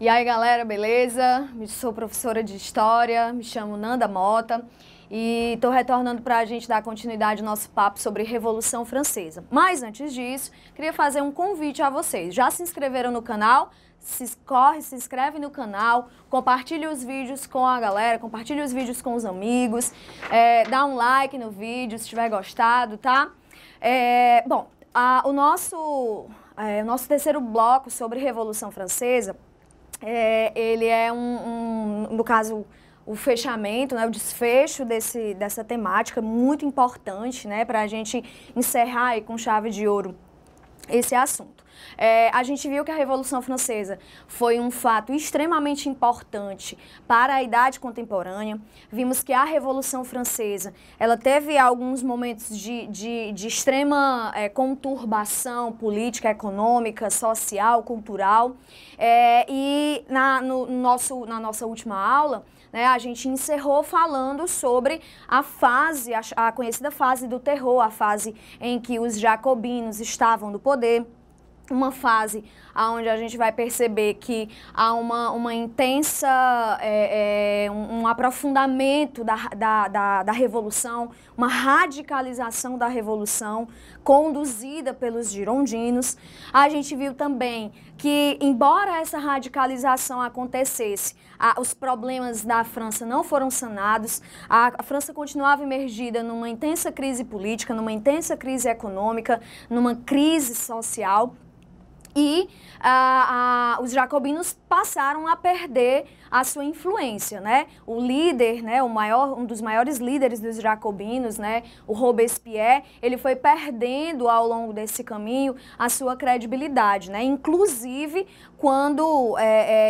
aí, galera, beleza? Sou professora de História, me chamo Nanda Mota e estou retornando para a gente dar continuidade ao nosso papo sobre Revolução Francesa. Mas antes disso, queria fazer um convite a vocês. Já se inscreveram no canal? Se inscreve no canal, compartilhe os vídeos com a galera, compartilhe os vídeos com os amigos, dá um like no vídeo se tiver gostado, tá? O nosso terceiro bloco sobre Revolução Francesa, ele é no caso, o fechamento, né, o desfecho dessa temática muito importante, né, para a gente encerrar aí com chave de ouro esse assunto. A gente viu que a Revolução Francesa foi um fato extremamente importante para a idade contemporânea. Vimos que a Revolução Francesa, ela teve alguns momentos de extrema conturbação política, econômica, social, cultural. Na nossa última aula, né, a gente encerrou falando sobre a conhecida fase do terror, a fase em que os jacobinos estavam no poder. Uma fase onde a gente vai perceber que há uma intensa, um aprofundamento da Revolução, uma radicalização da Revolução conduzida pelos girondinos. A gente viu também que, embora essa radicalização acontecesse, os problemas da França não foram sanados, a França continuava imergida numa intensa crise política, numa intensa crise econômica, numa crise social. E os jacobinos passaram a perder a sua influência, né? O líder, né, um dos maiores líderes dos jacobinos, né, o Robespierre, ele foi perdendo ao longo desse caminho a sua credibilidade, né? Inclusive quando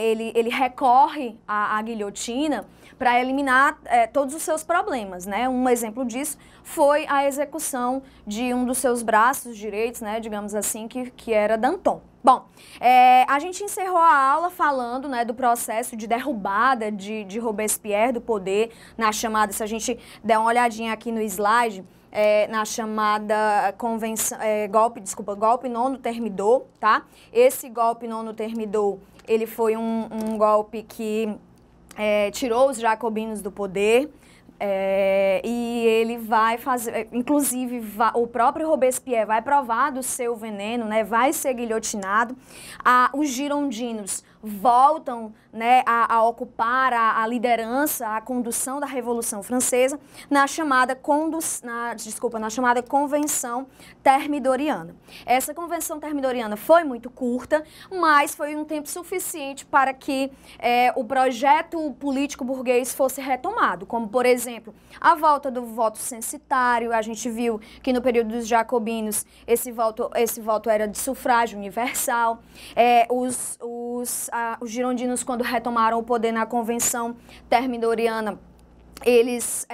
ele recorre à guilhotina para eliminar todos os seus problemas, né? Um exemplo disso foi a execução de um dos seus braços direitos, né, digamos assim, que era Danton. Bom, a gente encerrou a aula falando, né, do processo de derrubada de Robespierre do poder, na chamada, se a gente der uma olhadinha aqui no slide, na chamada golpe nono Thermidor, tá? Esse golpe nono Thermidor, ele foi um golpe que tirou os jacobinos do poder. E ele vai fazer, inclusive o próprio Robespierre vai provar do seu veneno, né, vai ser guilhotinado. Os girondinos voltam, né, a ocupar a liderança, a condução da Revolução Francesa na chamada Convenção Thermidoriana. Essa Convenção Thermidoriana foi muito curta, mas foi um tempo suficiente para que o projeto político burguês fosse retomado, como, por exemplo, a volta do voto censitário. A gente viu que no período dos jacobinos esse voto era de sufrágio universal. Os girondinos, quando retomaram o poder na Convenção Thermidoriana, eles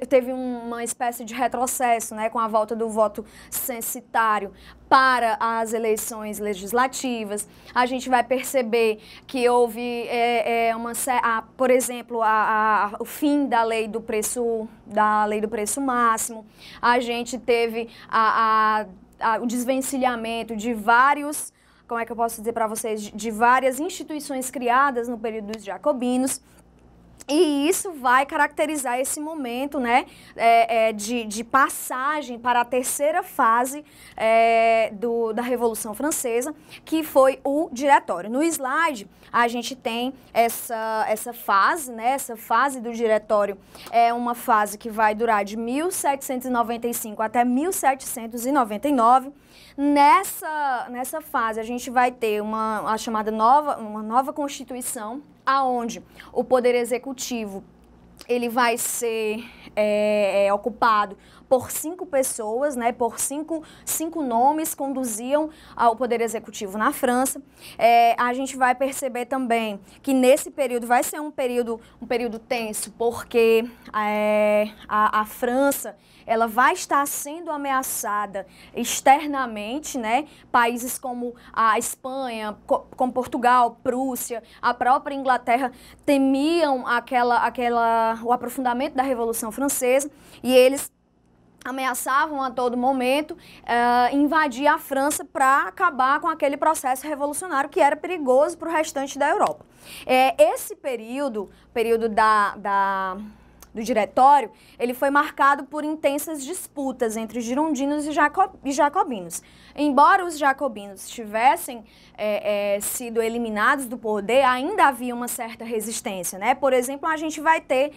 teve uma espécie de retrocesso, né, com a volta do voto censitário para as eleições legislativas. A gente vai perceber que houve, por exemplo, o fim da lei do preço máximo. A gente teve o desvencilhamento de vários, como é que eu posso dizer para vocês, de várias instituições criadas no período dos jacobinos. E isso vai caracterizar esse momento, né, de passagem para a terceira fase da Revolução Francesa, que foi o Diretório. No slide, a gente tem essa fase, né, essa fase do Diretório é uma fase que vai durar de 1795 até 1799. Nessa fase, a gente vai ter uma nova Constituição, aonde o Poder Executivo ele vai ser ocupado por 5 pessoas, né, por cinco nomes conduziam ao Poder Executivo na França. A gente vai perceber também que nesse período vai ser um período tenso, porque a França ela vai estar sendo ameaçada externamente, né? Países como a Espanha, como Portugal, Prússia, a própria Inglaterra temiam o aprofundamento da Revolução Francesa, e eles ameaçavam a todo momento invadir a França para acabar com aquele processo revolucionário que era perigoso para o restante da Europa. Esse período do Diretório, ele foi marcado por intensas disputas entre girondinos e jacobinos. Embora os jacobinos tivessem sido eliminados do poder, ainda havia uma certa resistência, né? Por exemplo, a gente vai ter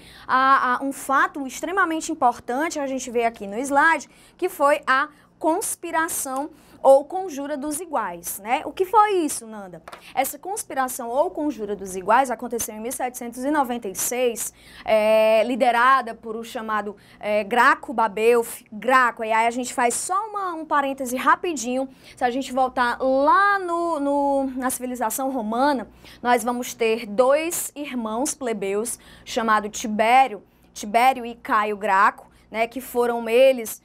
um fato extremamente importante, a gente vê aqui no slide, que foi a conspiração ou conjura dos iguais, né? O que foi isso, Nanda? Essa conspiração ou conjura dos iguais aconteceu em 1796, liderada por o chamado Graco Babeuf. Graco, e aí a gente faz só um parêntese rapidinho. Se a gente voltar lá na civilização romana, nós vamos ter dois irmãos plebeus chamados Tibério e Caio Graco, né, que foram eles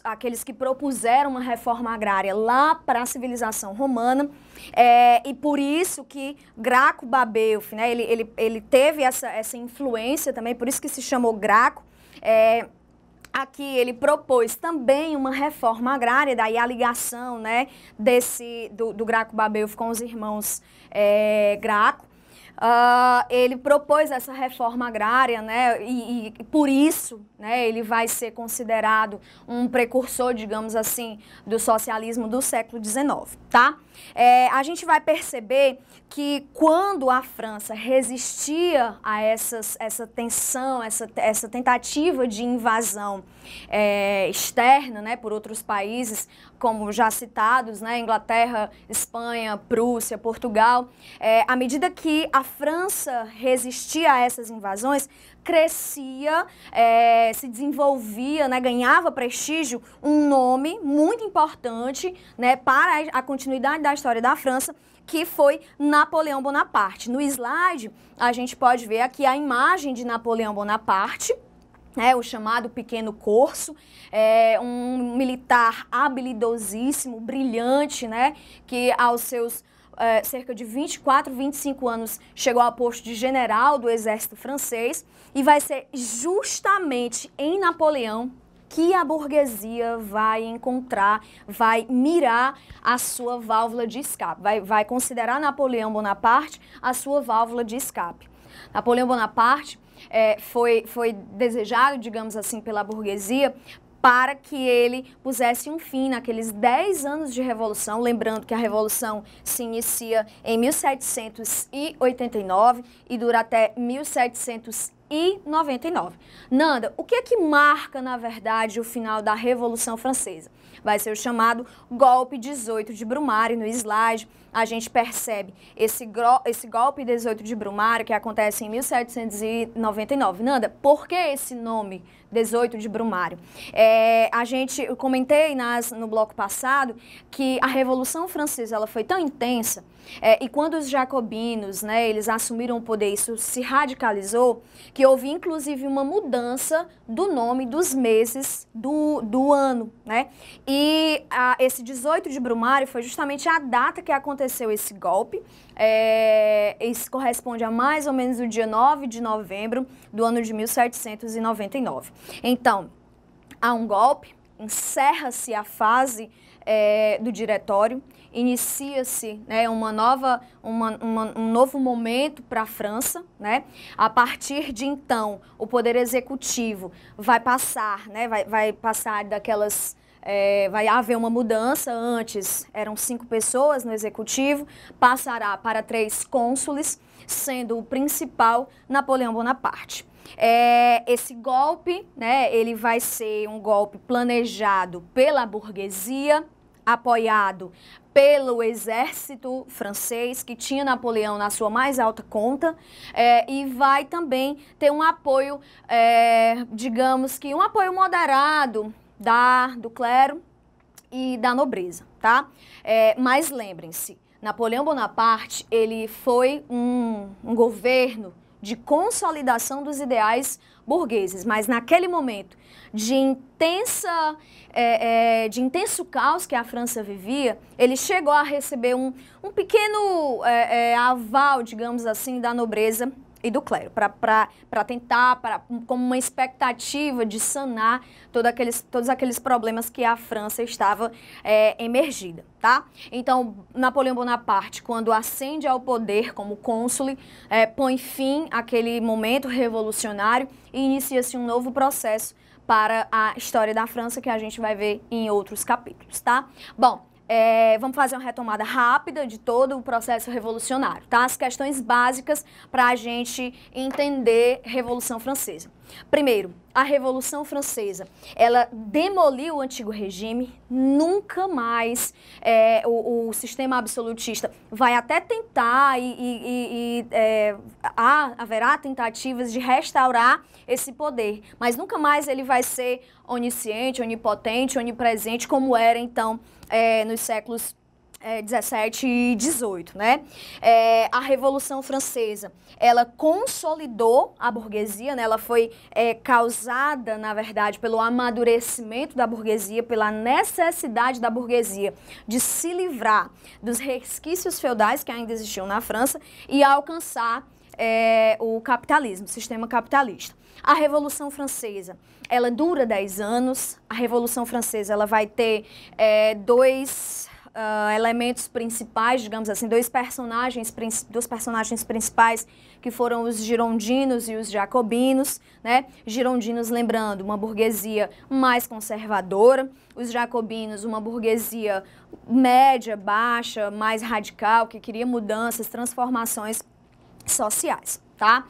aqueles que propuseram uma reforma agrária lá para a civilização romana, e por isso que Graco Babeuf, né, ele teve essa influência também, por isso que se chamou Graco. Aqui ele propôs também uma reforma agrária, daí a ligação, né, do Graco Babeuf com os irmãos Graco. Ele propôs essa reforma agrária, né, e por isso, né, ele vai ser considerado um precursor, digamos assim, do socialismo do século XIX, tá? A gente vai perceber que quando a França resistia a essa tensão, essa tentativa de invasão externa, né, por outros países, como já citados, né, Inglaterra, Espanha, Prússia, Portugal, à medida que a França resistia a essas invasões, crescia, se desenvolvia, né, ganhava prestígio, um nome muito importante, né, para a continuidade da história da França, que foi Napoleão Bonaparte. No slide, a gente pode ver aqui a imagem de Napoleão Bonaparte, o chamado Pequeno Corso, um militar habilidosíssimo, brilhante, né, que aos seus cerca de 24, 25 anos chegou ao posto de general do exército francês, e vai ser justamente em Napoleão que a burguesia vai encontrar, vai mirar a sua válvula de escape, vai considerar Napoleão Bonaparte a sua válvula de escape. Napoleão Bonaparte foi desejado, digamos assim, pela burguesia para que ele pusesse um fim naqueles 10 anos de revolução, lembrando que a revolução se inicia em 1789 e dura até 1799. Nanda, o que é que marca, na verdade, o final da Revolução Francesa? Vai ser o chamado golpe 18 de Brumário. No slide, a gente percebe esse golpe 18 de Brumário que acontece em 1799. Nanda, por que esse nome 18 de Brumário? Eu comentei no bloco passado que a Revolução Francesa ela foi tão intensa, e quando os jacobinos, né, eles assumiram o poder, isso se radicalizou, que houve inclusive uma mudança do nome dos meses do ano, né? E esse 18 de Brumário foi justamente a data que aconteceu esse golpe. Isso corresponde a mais ou menos o dia 9 de novembro do ano de 1799. Então, há um golpe, encerra-se a fase do Diretório, inicia-se, né, um novo momento para a França, né? A partir de então, o Poder Executivo vai passar, né, vai passar daquelas... vai haver uma mudança. Antes eram 5 pessoas no Executivo, passará para 3 cônsules, sendo o principal Napoleão Bonaparte. Esse golpe, né, ele vai ser um golpe planejado pela burguesia, apoiado pelo exército francês, que tinha Napoleão na sua mais alta conta, e vai também ter um apoio, digamos que um apoio moderado do clero e da nobreza, tá? Mas lembrem-se, Napoleão Bonaparte, ele foi um governo de consolidação dos ideais burgueses, mas naquele momento de intenso caos que a França vivia, ele chegou a receber um pequeno aval, digamos assim, da nobreza e do clero, para tentar, como uma expectativa de sanar todos aqueles problemas que a França estava emergida, tá? Então, Napoleão Bonaparte, quando ascende ao poder como cônsule, põe fim àquele momento revolucionário e inicia-se um novo processo para a história da França, que a gente vai ver em outros capítulos, tá? Bom, vamos fazer uma retomada rápida de todo o processo revolucionário, tá? As questões básicas para a gente entender Revolução Francesa. Primeiro, a Revolução Francesa, ela demoliu o antigo regime, nunca mais o sistema absolutista vai até tentar haverá tentativas de restaurar esse poder, mas nunca mais ele vai ser onisciente, onipotente, onipresente, como era então nos séculos 17 e 18, né? A Revolução Francesa, ela consolidou a burguesia, né? Ela foi causada, na verdade, pelo amadurecimento da burguesia, pela necessidade da burguesia de se livrar dos resquícios feudais que ainda existiam na França e alcançar o capitalismo, o sistema capitalista. A Revolução Francesa, ela dura 10 anos. A Revolução Francesa, ela vai ter dois elementos principais, digamos assim, dois personagens principais, que foram os girondinos e os jacobinos, né? Girondinos, lembrando, uma burguesia mais conservadora, os jacobinos, uma burguesia média, baixa, mais radical, que queria mudanças, transformações sociais, tá?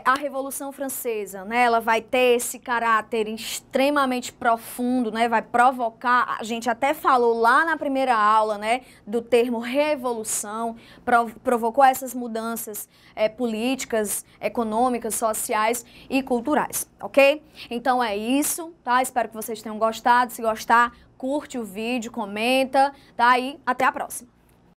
A Revolução Francesa, né, ela vai ter esse caráter extremamente profundo, né, vai provocar, a gente até falou lá na primeira aula, né, do termo revolução, provocou essas mudanças políticas, econômicas, sociais e culturais, ok? Então é isso, tá? Espero que vocês tenham gostado. Se gostar, curte o vídeo, comenta, tá? E até a próxima.